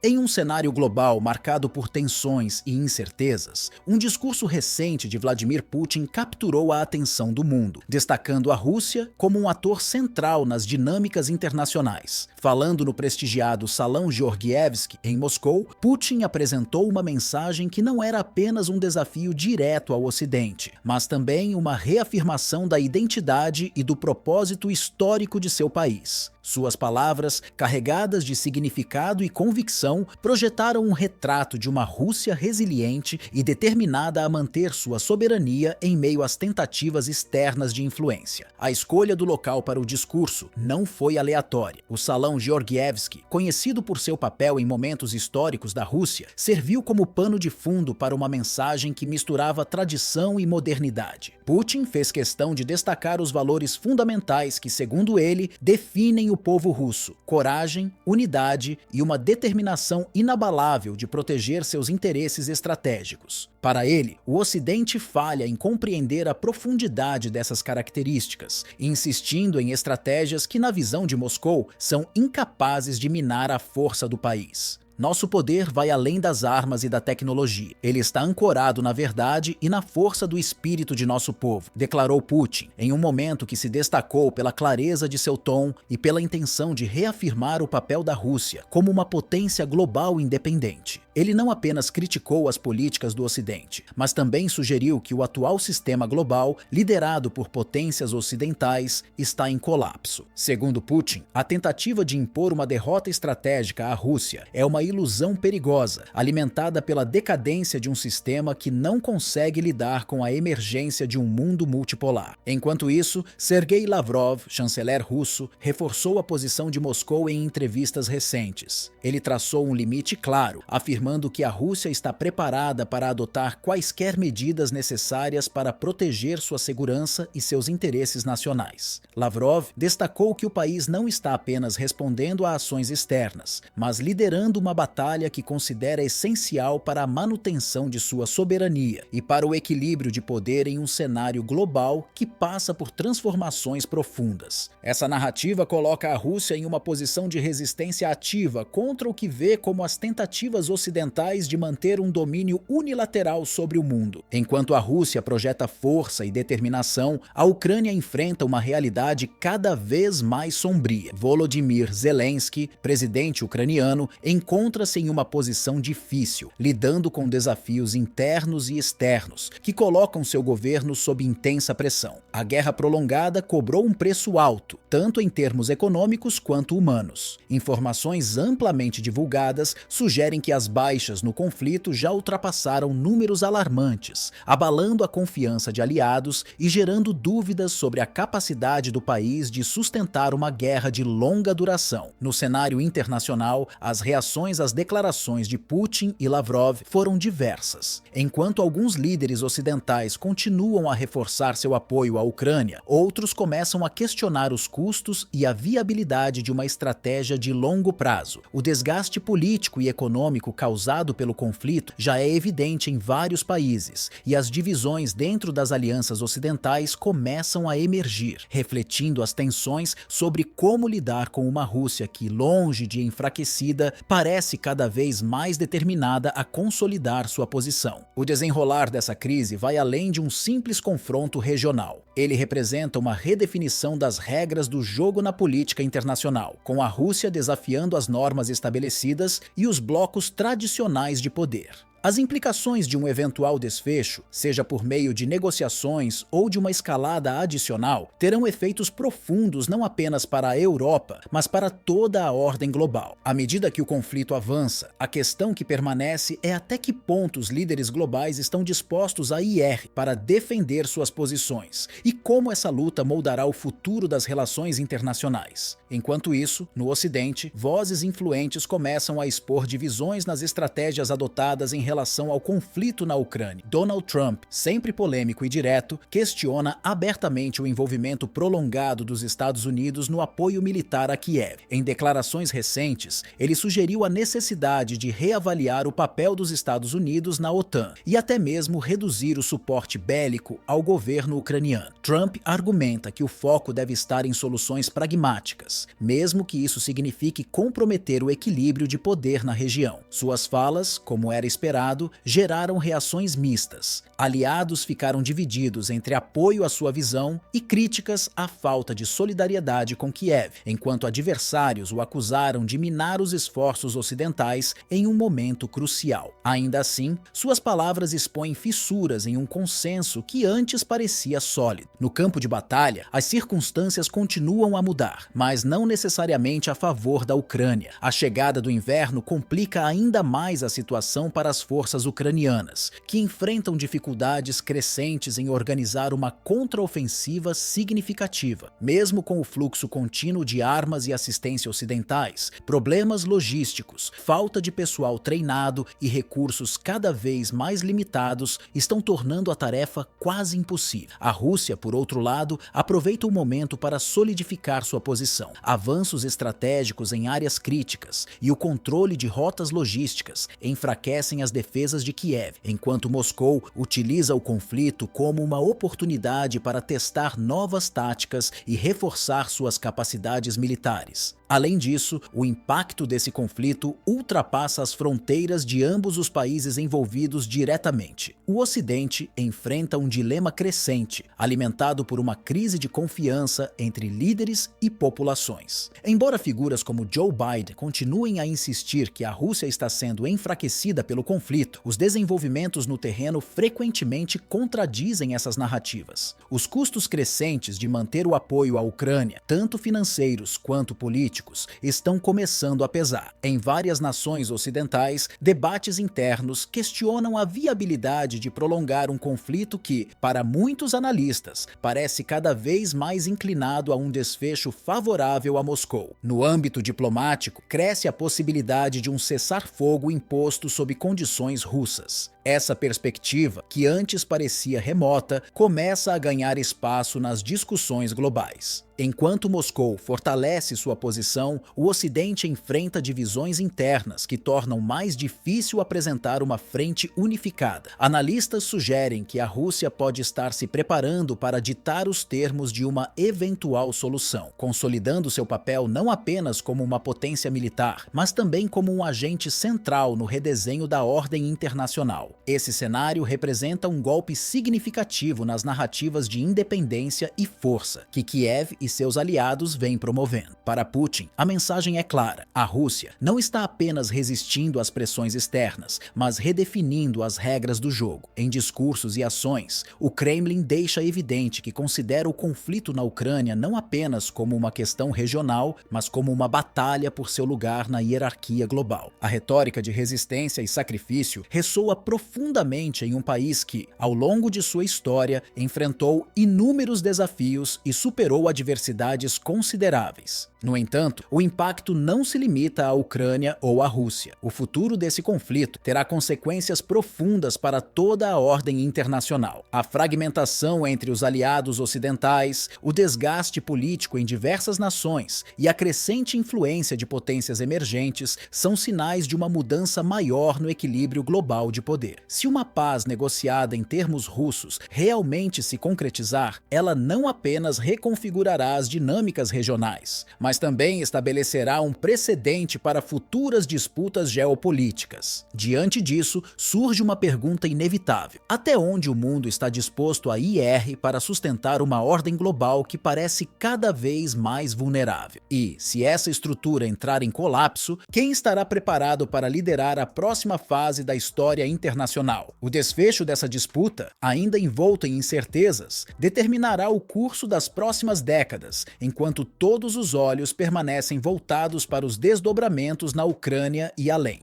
Em um cenário global marcado por tensões e incertezas, um discurso recente de Vladimir Putin capturou a atenção do mundo, destacando a Rússia como um ator central nas dinâmicas internacionais. Falando no prestigiado Salão Georgievski, em Moscou, Putin apresentou uma mensagem que não era apenas um desafio direto ao Ocidente, mas também uma reafirmação da identidade e do propósito histórico de seu país. Suas palavras, carregadas de significado e convicção, projetaram um retrato de uma Rússia resiliente e determinada a manter sua soberania em meio às tentativas externas de influência. A escolha do local para o discurso não foi aleatória. O Salão Georgievski, conhecido por seu papel em momentos históricos da Rússia, serviu como pano de fundo para uma mensagem que misturava tradição e modernidade. Putin fez questão de destacar os valores fundamentais que, segundo ele, definem o povo russo: coragem, unidade e uma determinação inabalável de proteger seus interesses estratégicos. Para ele, o Ocidente falha em compreender a profundidade dessas características, insistindo em estratégias que, na visão de Moscou, são incapazes de minar a força do país. Nosso poder vai além das armas e da tecnologia. Ele está ancorado na verdade e na força do espírito de nosso povo, declarou Putin, em um momento que se destacou pela clareza de seu tom e pela intenção de reafirmar o papel da Rússia como uma potência global independente. Ele não apenas criticou as políticas do Ocidente, mas também sugeriu que o atual sistema global, liderado por potências ocidentais, está em colapso. Segundo Putin, a tentativa de impor uma derrota estratégica à Rússia é uma ilusão perigosa, alimentada pela decadência de um sistema que não consegue lidar com a emergência de um mundo multipolar. Enquanto isso, Sergei Lavrov, chanceler russo, reforçou a posição de Moscou em entrevistas recentes. Ele traçou um limite claro, afirmando que a Rússia está preparada para adotar quaisquer medidas necessárias para proteger sua segurança e seus interesses nacionais. Lavrov destacou que o país não está apenas respondendo a ações externas, mas liderando uma batalha que considera essencial para a manutenção de sua soberania e para o equilíbrio de poder em um cenário global que passa por transformações profundas. Essa narrativa coloca a Rússia em uma posição de resistência ativa contra o que vê como as tentativas ocidentais de manter um domínio unilateral sobre o mundo. Enquanto a Rússia projeta força e determinação, a Ucrânia enfrenta uma realidade cada vez mais sombria. Volodymyr Zelensky, presidente ucraniano, encontra-se em uma posição difícil, lidando com desafios internos e externos, que colocam seu governo sob intensa pressão. A guerra prolongada cobrou um preço alto, tanto em termos econômicos quanto humanos. Informações amplamente divulgadas sugerem que as baixas no conflito já ultrapassaram números alarmantes, abalando a confiança de aliados e gerando dúvidas sobre a capacidade do país de sustentar uma guerra de longa duração. No cenário internacional, as reações às declarações de Putin e Lavrov foram diversas. Enquanto alguns líderes ocidentais continuam a reforçar seu apoio à Ucrânia, outros começam a questionar os custos e a viabilidade de uma estratégia de longo prazo. O desgaste político e econômico causado pelo conflito já é evidente em vários países, e as divisões dentro das alianças ocidentais começam a emergir, refletindo as tensões sobre como lidar com uma Rússia que, longe de enfraquecida, parece cada vez mais determinada a consolidar sua posição. O desenrolar dessa crise vai além de um simples confronto regional. Ele representa uma redefinição das regras do jogo na política internacional, com a Rússia desafiando as normas estabelecidas e os blocos tradicionais de poder. As implicações de um eventual desfecho, seja por meio de negociações ou de uma escalada adicional, terão efeitos profundos não apenas para a Europa, mas para toda a ordem global. À medida que o conflito avança, a questão que permanece é até que ponto os líderes globais estão dispostos a ir para defender suas posições e como essa luta moldará o futuro das relações internacionais. Enquanto isso, no Ocidente, vozes influentes começam a expor divisões nas estratégias adotadas em relação relação ao conflito na Ucrânia. Donald Trump, sempre polêmico e direto, questiona abertamente o envolvimento prolongado dos Estados Unidos no apoio militar a Kiev. Em declarações recentes, ele sugeriu a necessidade de reavaliar o papel dos Estados Unidos na OTAN e até mesmo reduzir o suporte bélico ao governo ucraniano. Trump argumenta que o foco deve estar em soluções pragmáticas, mesmo que isso signifique comprometer o equilíbrio de poder na região. Suas falas, como era esperado, geraram reações mistas. Aliados ficaram divididos entre apoio à sua visão e críticas à falta de solidariedade com Kiev, enquanto adversários o acusaram de minar os esforços ocidentais em um momento crucial. Ainda assim, suas palavras expõem fissuras em um consenso que antes parecia sólido. No campo de batalha, as circunstâncias continuam a mudar, mas não necessariamente a favor da Ucrânia. A chegada do inverno complica ainda mais a situação para as forças ucranianas, que enfrentam dificuldades crescentes em organizar uma contraofensiva significativa. Mesmo com o fluxo contínuo de armas e assistência ocidentais, problemas logísticos, falta de pessoal treinado e recursos cada vez mais limitados estão tornando a tarefa quase impossível. A Rússia, por outro lado, aproveita o momento para solidificar sua posição. Avanços estratégicos em áreas críticas e o controle de rotas logísticas enfraquecem as defesas de Kiev, enquanto Moscou utiliza o conflito como uma oportunidade para testar novas táticas e reforçar suas capacidades militares. Além disso, o impacto desse conflito ultrapassa as fronteiras de ambos os países envolvidos diretamente. O Ocidente enfrenta um dilema crescente, alimentado por uma crise de confiança entre líderes e populações. Embora figuras como Joe Biden continuem a insistir que a Rússia está sendo enfraquecida pelo conflito, os desenvolvimentos no terreno frequentemente contradizem essas narrativas. Os custos crescentes de manter o apoio à Ucrânia, tanto financeiros quanto políticos, estão começando a pesar. Em várias nações ocidentais, debates internos questionam a viabilidade de prolongar um conflito que, para muitos analistas, parece cada vez mais inclinado a um desfecho favorável a Moscou. No âmbito diplomático, cresce a possibilidade de um cessar-fogo imposto sob condições russas. Essa perspectiva, que antes parecia remota, começa a ganhar espaço nas discussões globais. Enquanto Moscou fortalece sua posição, o Ocidente enfrenta divisões internas que tornam mais difícil apresentar uma frente unificada. Analistas sugerem que a Rússia pode estar se preparando para ditar os termos de uma eventual solução, consolidando seu papel não apenas como uma potência militar, mas também como um agente central no redesenho da ordem internacional. Esse cenário representa um golpe significativo nas narrativas de independência e força que Kiev e seus aliados vêm promovendo. Para Putin, a mensagem é clara: a Rússia não está apenas resistindo às pressões externas, mas redefinindo as regras do jogo. Em discursos e ações, o Kremlin deixa evidente que considera o conflito na Ucrânia não apenas como uma questão regional, mas como uma batalha por seu lugar na hierarquia global. A retórica de resistência e sacrifício ressoa profundamente em um país que, ao longo de sua história, enfrentou inúmeros desafios e superou adversidades consideráveis. No entanto, o impacto não se limita à Ucrânia ou à Rússia. O futuro desse conflito terá consequências profundas para toda a ordem internacional. A fragmentação entre os aliados ocidentais, o desgaste político em diversas nações e a crescente influência de potências emergentes são sinais de uma mudança maior no equilíbrio global de poder. Se uma paz negociada em termos russos realmente se concretizar, ela não apenas reconfigurará as dinâmicas regionais, mas também estabelecerá um precedente para futuras disputas geopolíticas. Diante disso, surge uma pergunta inevitável: até onde o mundo está disposto a ir para sustentar uma ordem global que parece cada vez mais vulnerável? E, se essa estrutura entrar em colapso, quem estará preparado para liderar a próxima fase da história internacional? O desfecho dessa disputa, ainda envolta em incertezas, determinará o curso das próximas décadas, enquanto todos os olhos permanecem voltados para os desdobramentos na Ucrânia e além.